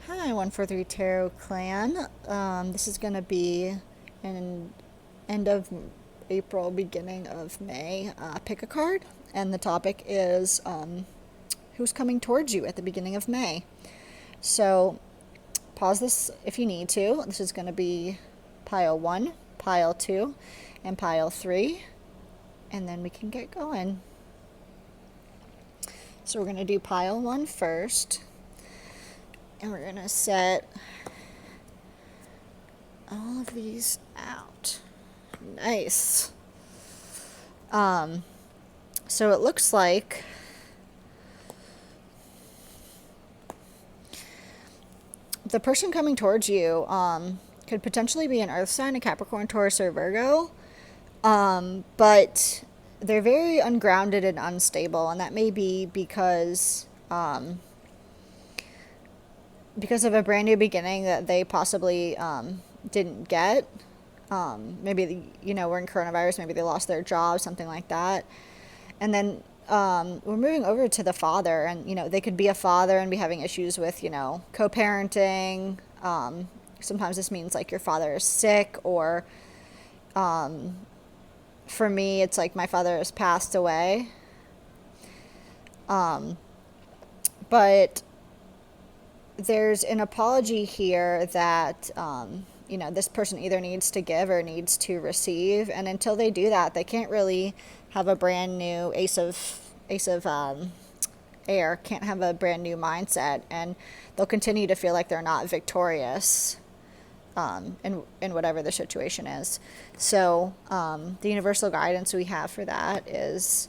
Hi, 143 Tarot Clan. This is going to be an end of April, beginning of May. Pick a card, and the topic is who's coming towards you at the beginning of May. So, pause this if you need to. This is going to be pile 1, pile 2, and pile 3, and then we can get going. So, we're going to do pile 1 first, and we're going to set all of these out. Nice. So it looks like the person coming towards you could potentially be an earth sign, a Capricorn, Taurus, or Virgo. But they're very ungrounded and unstable, and that may be because of a brand new beginning that they possibly didn't get. Maybe, we're in coronavirus, maybe they lost their job, something like that. And then we're moving over to the father, and, they could be a father and be having issues with, co-parenting. Sometimes this means like your father is sick, or for me, it's like my father has passed away. But there's an apology here that this person either needs to give or needs to receive, and until they do that, they can't really have a brand new ace of air, can't have a brand new mindset, and they'll continue to feel like they're not victorious in whatever the situation is. So the universal guidance we have for that is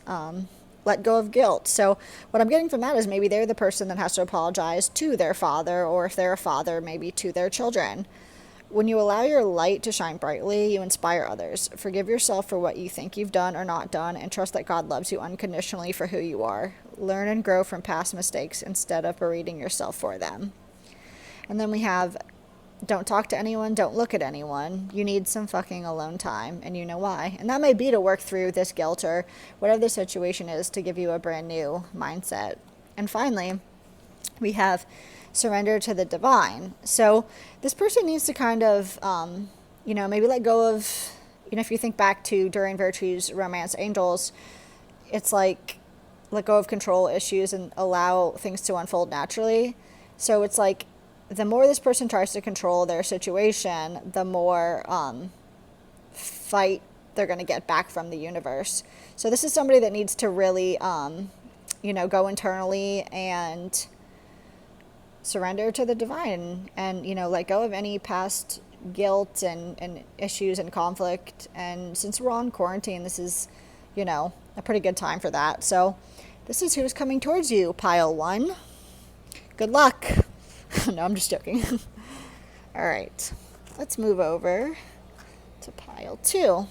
let go of guilt. So what I'm getting from that is maybe they're the person that has to apologize to their father, or if they're a father, maybe to their children. When you allow your light to shine brightly, you inspire others. Forgive yourself for what you think you've done or not done, and trust that God loves you unconditionally for who you are. Learn and grow from past mistakes instead of berating yourself for them. And then we have, don't talk to anyone, don't look at anyone. You need some fucking alone time, and you know why. And that may be to work through this guilt or whatever the situation is, to give you a brand new mindset. And finally, we have surrender to the divine. So this person needs to kind of, maybe let go of, if you think back to During Virtue's Romance Angels, it's like let go of control issues and allow things to unfold naturally. So it's like the more this person tries to control their situation, the more fight they're going to get back from the universe. So this is somebody that needs to really, go internally and surrender to the divine, and let go of any past guilt and issues and conflict. And since we're on quarantine, this is a pretty good time for that. So this is who's coming towards you, pile 1. Good luck. No, I'm just joking. All right, let's move over to pile 2.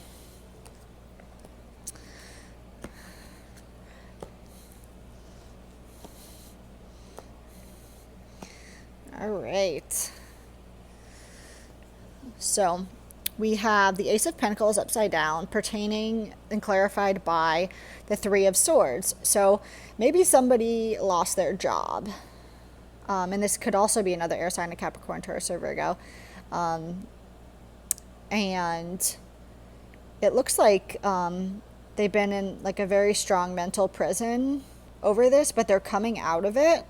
All right. So we have the Ace of Pentacles upside down, pertaining and clarified by the Three of Swords. So maybe somebody lost their job. And this could also be another air sign, a Capricorn, Taurus, or Virgo. And it looks like they've been in like a very strong mental prison over this, but they're coming out of it,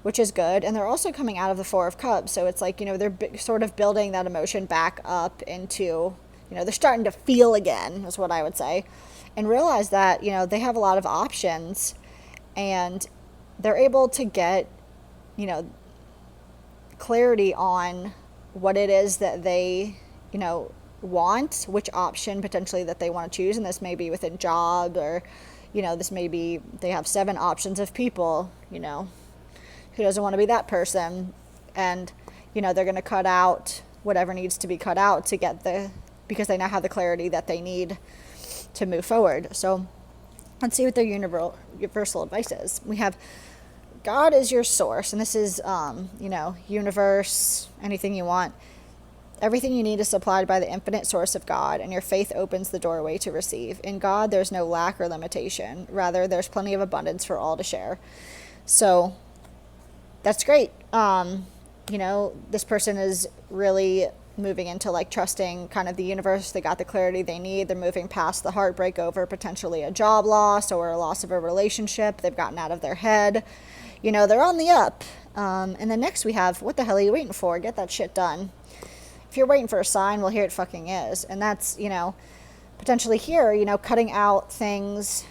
which is good. And they're also coming out of the Four of Cups. So it's like, they're sort of building that emotion back up into, they're starting to feel again, is what I would say. And realize that, they have a lot of options, and they're able to get, clarity on what it is that they, want, which option potentially that they want to choose. And this may be within job, or, this may be they have 7 options of people, who doesn't want to be that person. And, they're going to cut out whatever needs to be cut out to get because they now have the clarity that they need to move forward. So let's see what their universal advice is. We have God is your source, and this is, universe, anything you want. Everything you need is supplied by the infinite source of God, and your faith opens the doorway to receive. In God, there's no lack or limitation. Rather, there's plenty of abundance for all to share. So that's great. this person is really moving into like trusting kind of the universe. They got the clarity they need. They're moving past the heartbreak over potentially a job loss or a loss of a relationship. They've gotten out of their head. They're on the up. And then next we have, what the hell are you waiting for? Get that shit done. If you're waiting for a sign, well, here it fucking is. And that's, potentially here, cutting out things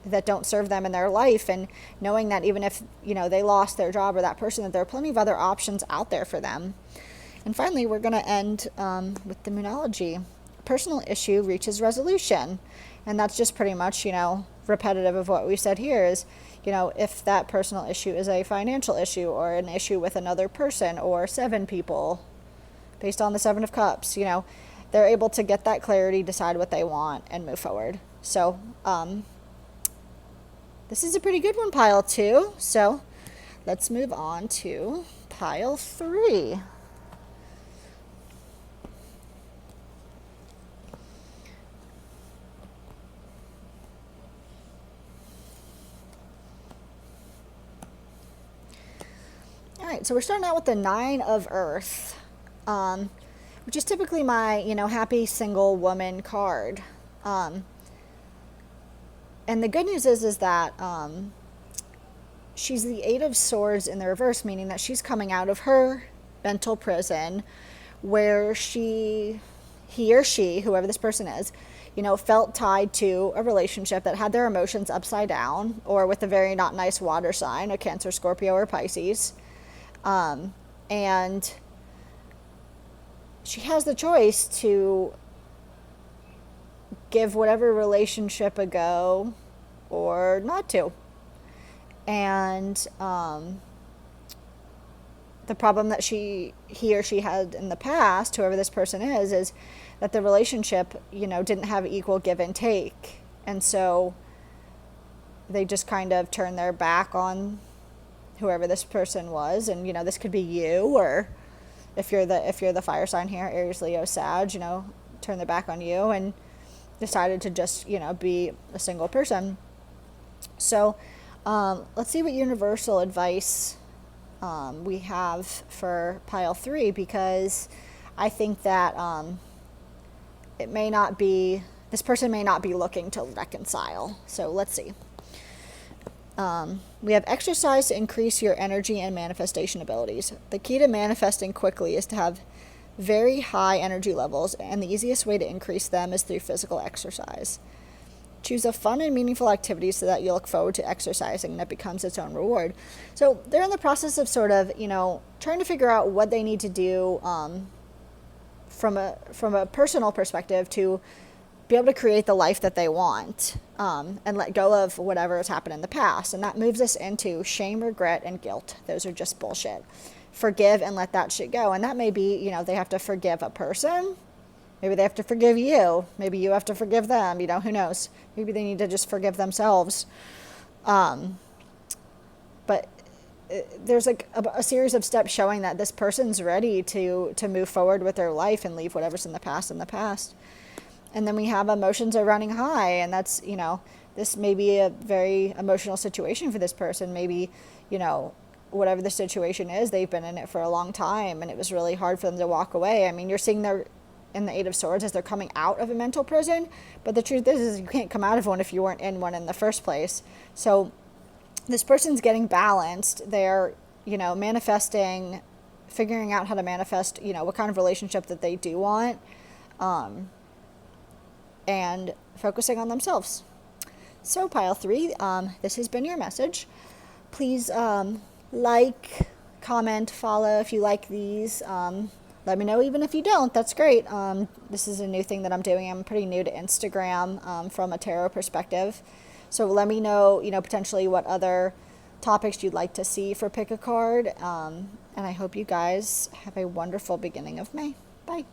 that don't serve them in their life, and knowing that even if they lost their job or that person, that there are plenty of other options out there for them. And finally, we're going to end with the Moonology. Personal issue reaches resolution. And that's just pretty much repetitive of what we said here is, if that personal issue is a financial issue or an issue with another person or 7 people based on the 7 of Cups, they're able to get that clarity, decide what they want, and move forward. So this is a pretty good one, pile 2. So let's move on to pile 3. All right, so we're starting out with the 9 of Earth, which is typically my, happy single woman card. And the good news is that she's the 8 of Swords in the reverse, meaning that she's coming out of her mental prison where he or she, whoever this person is, felt tied to a relationship that had their emotions upside down, or with a very not nice water sign, a Cancer, Scorpio, or Pisces. And she has the choice to give whatever relationship a go or not to. And the problem that he or she had in the past, whoever this person is that the relationship, didn't have equal give and take. And so they just kind of turned their back on whoever this person was. And, this could be you, or if you're the fire sign here, Aries, Leo, Sag, turn their back on you and decided to just, be a single person. So let's see what universal advice we have for pile 3, because I think that this person may not be looking to reconcile. So let's see. We have exercise to increase your energy and manifestation abilities. The key to manifesting quickly is to have very high energy levels, and the easiest way to increase them is through physical exercise. Choose a fun and meaningful activity so that you look forward to exercising and it becomes its own reward. So they're in the process of sort of, trying to figure out what they need to do from a personal perspective to be able to create the life that they want, and let go of whatever has happened in the past. And that moves us into shame, regret, and guilt. Those are just bullshit. Forgive and let that shit go. And that may be, they have to forgive a person. Maybe they have to forgive you. Maybe you have to forgive them. Who knows? Maybe they need to just forgive themselves. But there's like a series of steps showing that this person's ready to move forward with their life and leave whatever's in the past in the past. And then we have emotions are running high, and that's, this may be a very emotional situation for this person. Maybe, whatever the situation is, they've been in it for a long time, and it was really hard for them to walk away. I mean, you're seeing they're in the 8 of Swords as they're coming out of a mental prison, but the truth is you can't come out of one if you weren't in one in the first place. So this person's getting balanced. They're, manifesting, figuring out how to manifest, what kind of relationship that they do want, and focusing on themselves. So pile 3, this has been your message. Please like, comment, follow if you like these. Let me know even if you don't. That's great. This is a new thing that I'm doing. I'm pretty new to Instagram from a tarot perspective. So let me know, potentially what other topics you'd like to see for Pick a Card. And I hope you guys have a wonderful beginning of May. Bye.